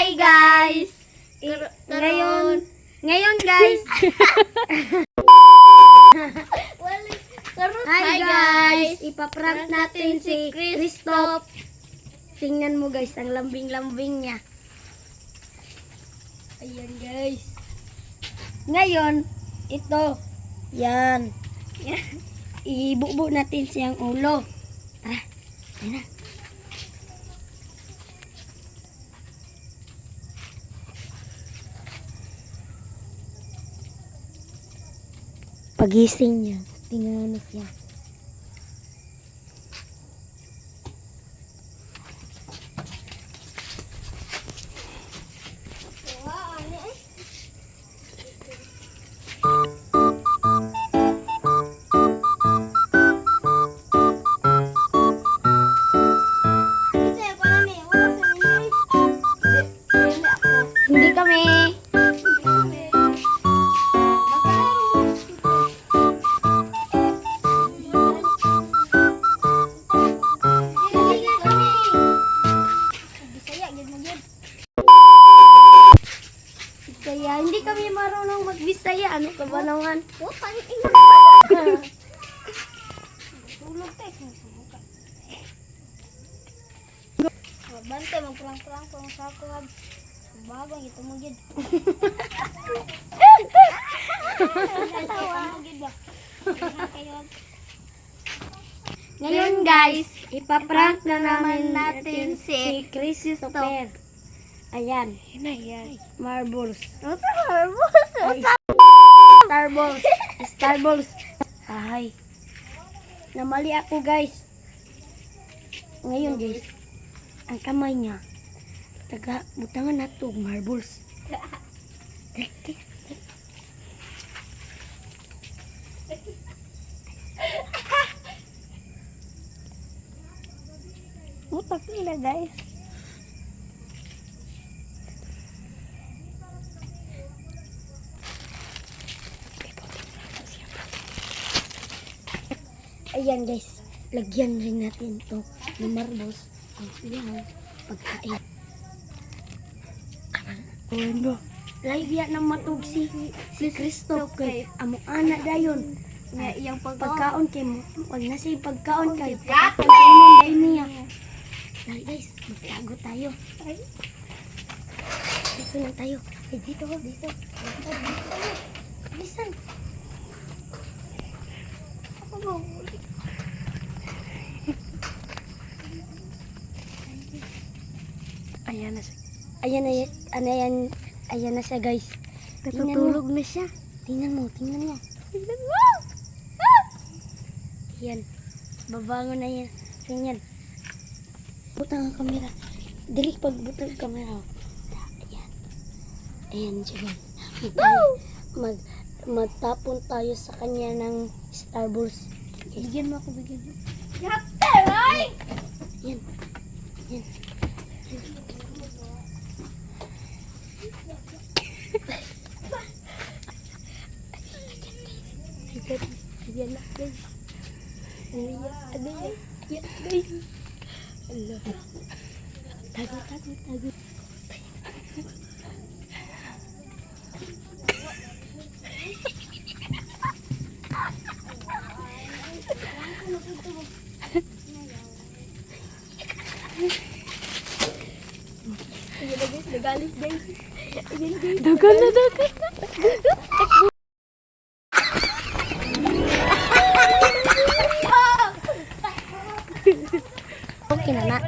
Hi guys! Ngayon guys. Hi guys! Ipaprank natin si Christoph. Tingnan mo guys, ang lambing-lambing niya. Ayan guys. Ngayon, ito. Yan. Ibubo natin siyang ulo. Tara, ayan na. Pagising niya, tingnan mo siya. Hindi kami. Bisaya, hindi kami marunong magbisaya. Ano ka ba naman? Oh, panik ina. Tulog tayo sa muka. Bante, magprang-prang pang sako. Bagong ito mo gid. Ngayon guys, ipaprank na naman natin si Christoph. Ayan. Ayan. Marbles. Ano marbles? Starballs. Starballs. Ay. Namali ako guys. Ngayon guys, ang kamay niya, taga butangan na to, marbles. Mutak nila guys. Ayan guys, lagyan rin natin to ng marbles. Ang iyang pagkain. Ano? Live yan ng matug si Christoph kay amo ana dayon. Nga iyang pagkaon kay mo. Wag na siya pagkaon kay. Pagkaon day niya. Dali guys, magtago tayo. Dito na tayo. Dito. Bilisan. Ako ba? Ayan na siya. Ayan na siya guys. Natutulog na siya. Tingnan mo. Ayan. Babangon na yan. Tingnan. Butang ang kamera. Dili pag butang ang kamera. Ayan siya. Magtapon tayo sa kanya ng Starballs. Bigyan mo ako. Yan. Ayan na guys. Ayan guys. Allah. Tago. Nagalit guys. Ayan guys. Dagan na. Okay na.